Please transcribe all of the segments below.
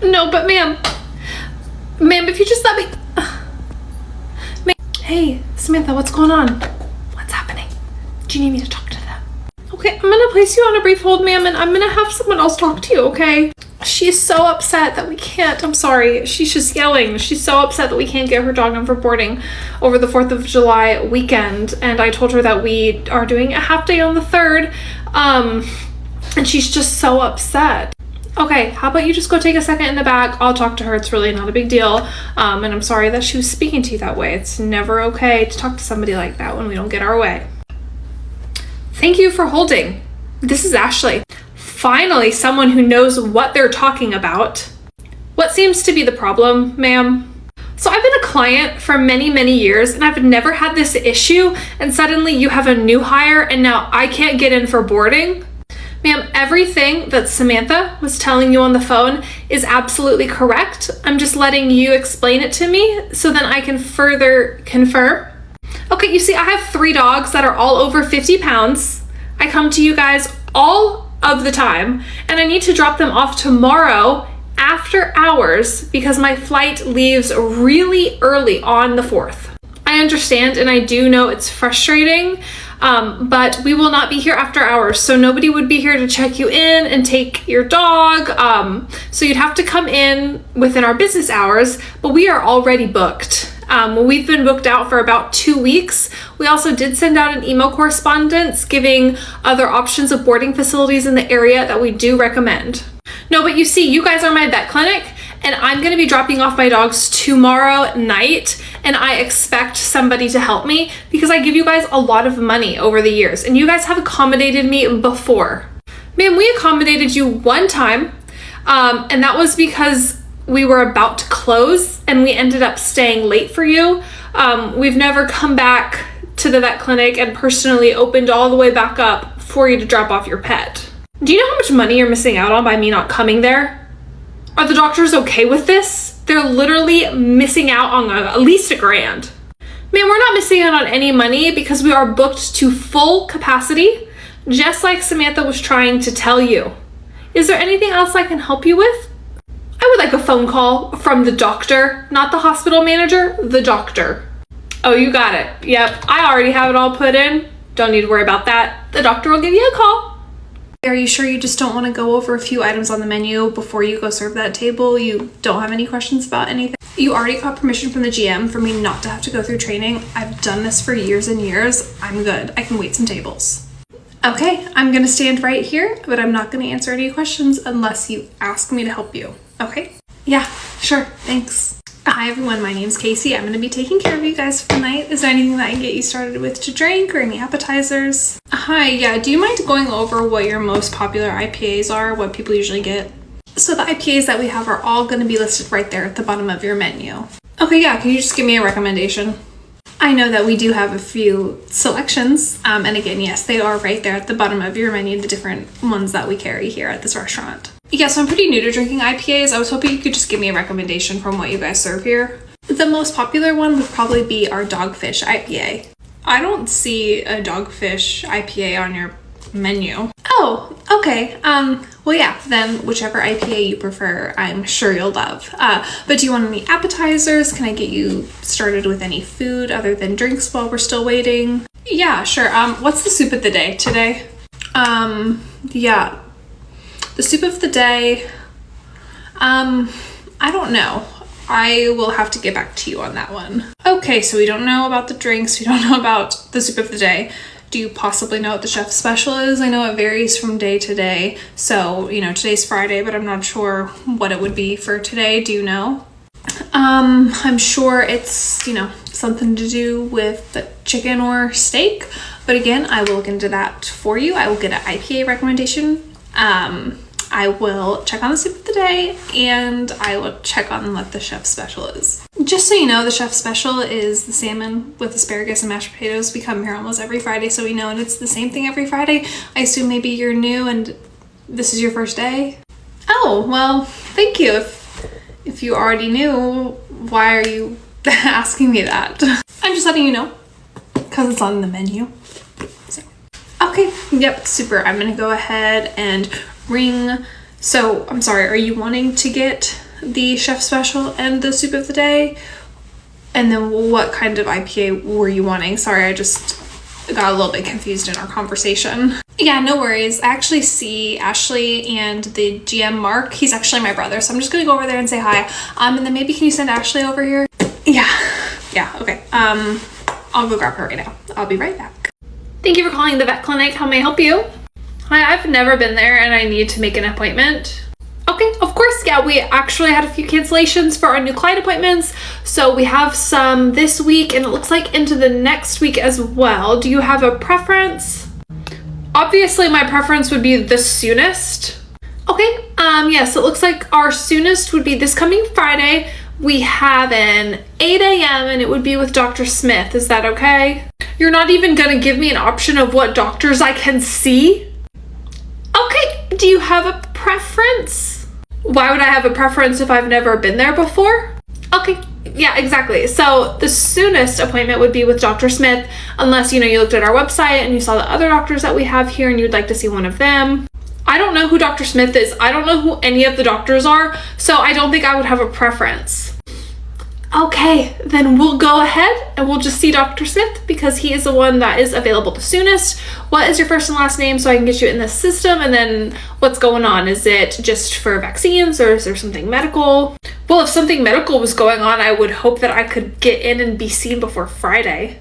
No, but ma'am, if you just let me... Ma'am. Hey, Samantha, what's going on? What's happening? Do you need me to talk to them? Okay, I'm gonna place you on a brief hold, ma'am, and I'm gonna have someone else talk to you, okay? She's so upset that we can't, I'm sorry, she's just yelling. She's so upset that we can't get her dog in for boarding over the 4th of July weekend, and I told her that we are doing a half day on the 3rd, and she's just so upset. Okay, how about you just go take a second in the back? I'll talk to her. It's really not a big deal. And I'm sorry that she was speaking to you that way. It's never okay to talk to somebody like that when we don't get our way. Thank you for holding. This is Ashley. Finally, someone who knows what they're talking about. What seems to be the problem, ma'am? So I've been a client for many, many years, and I've never had this issue, and suddenly you have a new hire, and now I can't get in for boarding? Ma'am, everything that Samantha was telling you on the phone is absolutely correct. I'm just letting you explain it to me so then I can further confirm. Okay, you see, I have 3 dogs that are all over 50 pounds. I come to you guys all of the time, and I need to drop them off tomorrow after hours because my flight leaves really early on the 4th. I understand, and I do know it's frustrating, but we will not be here after hours, so nobody would be here to check you in and take your dog. So you'd have to come in within our business hours, but we are already booked. We've been booked out for about 2 weeks. We also did send out an email correspondence giving other options of boarding facilities in the area that we do recommend. No, but you see, you guys are my vet clinic, and I'm gonna be dropping off my dogs tomorrow night, and I expect somebody to help me because I give you guys a lot of money over the years, and you guys have accommodated me before. Ma'am, we accommodated you one time, and that was because we were about to close and we ended up staying late for you. We've never come back to the vet clinic and personally opened all the way back up for you to drop off your pet. Do you know how much money you're missing out on by me not coming there? Are the doctors okay with this? They're literally missing out on at least $1,000. Ma'am, we're not missing out on any money because we are booked to full capacity, just like Samantha was trying to tell you. Is there anything else I can help you with? I would like a phone call from the doctor, not the hospital manager, the doctor. Oh, you got it. Yep, I already have it all put in. Don't need to worry about that. The doctor will give you a call. Are you sure you just don't want to go over a few items on the menu before you go serve that table? You don't have any questions about anything? You already got permission from the GM for me not to have to go through training. I've done this for years and years. I'm good. I can wait some tables. Okay, I'm gonna stand right here, but I'm not gonna answer any questions unless you ask me to help you. Okay? Yeah, sure, thanks. Hi everyone, my name's Casey. I'm gonna be taking care of you guys for the night. Is there anything that I can get you started with to drink or any appetizers? Hi, yeah, do you mind going over what your most popular IPAs are, what people usually get? So the IPAs that we have are all gonna be listed right there at the bottom of your menu. Okay, yeah, can you just give me a recommendation? I know that we do have a few selections, and again, yes, they are right there at the bottom of your menu, the different ones that we carry here at this restaurant. Yeah, so I'm pretty new to drinking IPAs. I was hoping you could just give me a recommendation from what you guys serve here. The most popular one would probably be our Dogfish IPA. I don't see a Dogfish IPA on your menu. Oh, okay. Well, yeah, then whichever IPA you prefer, I'm sure you'll love. But do you want any appetizers? Can I get you started with any food other than drinks while we're still waiting? Yeah, sure. What's the soup of the day today? Yeah. The soup of the day, I don't know. I will have to get back to you on that one. Okay, so we don't know about the drinks. We don't know about the soup of the day. Do you possibly know what the chef's special is? I know it varies from day to day. So, you know, today's Friday, but I'm not sure what it would be for today. Do you know? I'm sure it's, you know, something to do with the chicken or steak. But again, I will look into that for you. I will get an IPA recommendation. I will check on the soup of the day, and I will check on what the chef's special is. Just so you know, the chef's special is the salmon with asparagus and mashed potatoes. We come here almost every Friday, so we know, and it's the same thing every Friday. I assume maybe you're new and this is your first day? Oh, well, thank you. If you already knew, why are you asking me that? I'm just letting you know, because it's on the menu. So, okay, yep, super. I'm gonna go ahead and ring. So I'm sorry, are you wanting to get the chef special and the soup of the day? And then what kind of IPA were you wanting? Sorry, I just got a little bit confused in our conversation. Yeah, no worries. I actually see Ashley and the GM Mark. He's actually my brother, so I'm just gonna go over there and say hi. And then maybe can you send Ashley over here? Yeah, okay. I'll go grab her right now. I'll be right back. Thank you for calling the vet clinic. How may I help you? Hi, I've never been there and I need to make an appointment. Okay, of course, yeah, we actually had a few cancellations for our new client appointments. So we have some this week and it looks like into the next week as well. Do you have a preference? Obviously, my preference would be the soonest. Okay, yes, it looks like our soonest would be this coming Friday. We have an 8 a.m. and it would be with Dr. Smith. Is that okay? You're not even gonna give me an option of what doctors I can see? Okay, do you have a preference? Why would I have a preference if I've never been there before? Okay, yeah, exactly. So the soonest appointment would be with Dr. Smith, unless, you looked at our website and you saw the other doctors that we have here and you'd like to see one of them. I don't know who Dr. Smith is. I don't know who any of the doctors are, so I don't think I would have a preference. Okay, then we'll go ahead and we'll just see Dr. Smith because he is the one that is available the soonest. What is your first and last name so I can get you in the system? And then what's going on? Is it just for vaccines or is there something medical? Well, if something medical was going on, I would hope that I could get in and be seen before Friday.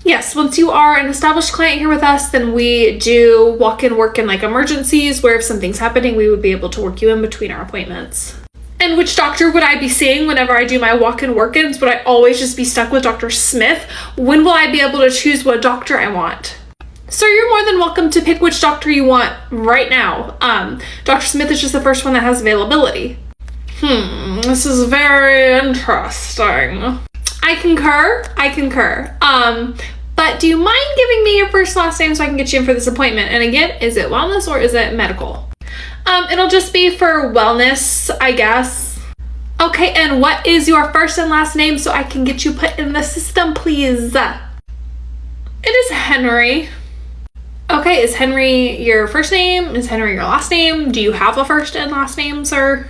Yes, once you are an established client here with us, then we do walk-in work in like emergencies where if something's happening, we would be able to work you in between our appointments. And which doctor would I be seeing whenever I do my walk-in work-ins? Would I always just be stuck with Dr. Smith? When will I be able to choose what doctor I want? Sir, you're more than welcome to pick which doctor you want right now. Dr. Smith is just the first one that has availability. This is very interesting. I concur. But do you mind giving me your first and last name so I can get you in for this appointment? And again, is it wellness or is it medical? It'll just be for wellness, I guess. Okay, and what is your first and last name so I can get you put in the system, please? It is Henry. Okay, is Henry your first name? Is Henry your last name? Do you have a first and last name, sir?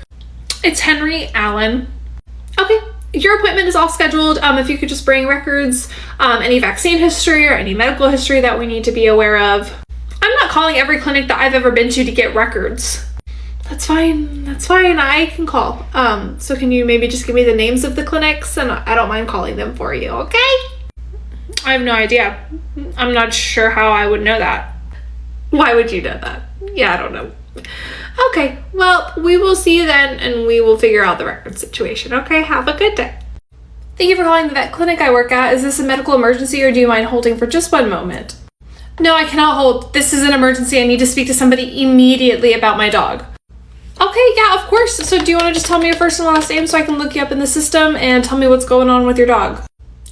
It's Henry Allen. Okay, your appointment is all scheduled. If you could just bring records, any vaccine history or any medical history that we need to be aware of. I'm not calling every clinic that I've ever been to get records. That's fine, I can call. So can you maybe just give me the names of the clinics and I don't mind calling them for you, okay? I have no idea. I'm not sure how I would know that. Why would you know that? Yeah, I don't know. Okay, well, we will see you then and we will figure out the record situation, okay? Have a good day. Thank you for calling the vet clinic I work at. Is this a medical emergency or do you mind holding for just one moment? No, I cannot hold. This is an emergency. I need to speak to somebody immediately about my dog. Okay, yeah, of course. So do you want to just tell me your first and last name so I can look you up in the system and tell me what's going on with your dog?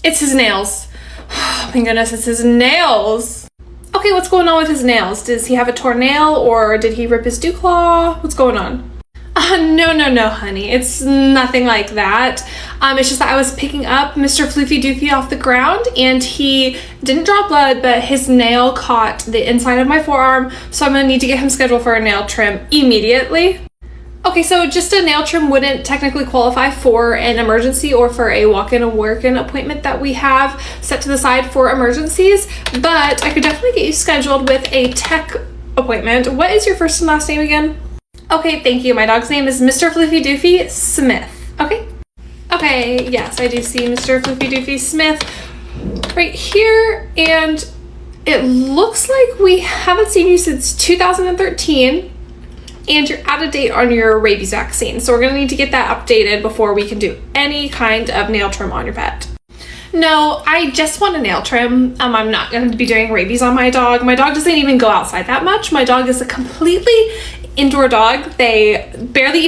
It's his nails. Oh my goodness, it's his nails. Okay, what's going on with his nails? Does he have a torn nail or did he rip his dew claw? What's going on? No, honey. It's nothing like that. It's just that I was picking up Mr. Floofy Doofy off the ground and he didn't draw blood, but his nail caught the inside of my forearm. So I'm gonna need to get him scheduled for a nail trim immediately. Okay, so just a nail trim wouldn't technically qualify for an emergency or for a walk-in or work-in appointment that we have set to the side for emergencies, but I could definitely get you scheduled with a tech appointment. What is your first and last name again? Okay, thank you. My dog's name is Mr. Floofy Doofy Smith. Okay, yes, I do see Mr. Floofy Doofy Smith right here, and it looks like we haven't seen you since 2013. And you're out of date on your rabies vaccine. So we're gonna need to get that updated before we can do any kind of nail trim on your pet. No, I just want a nail trim. I'm not gonna be doing rabies on my dog. My dog doesn't even go outside that much. My dog is a completely indoor dog. They barely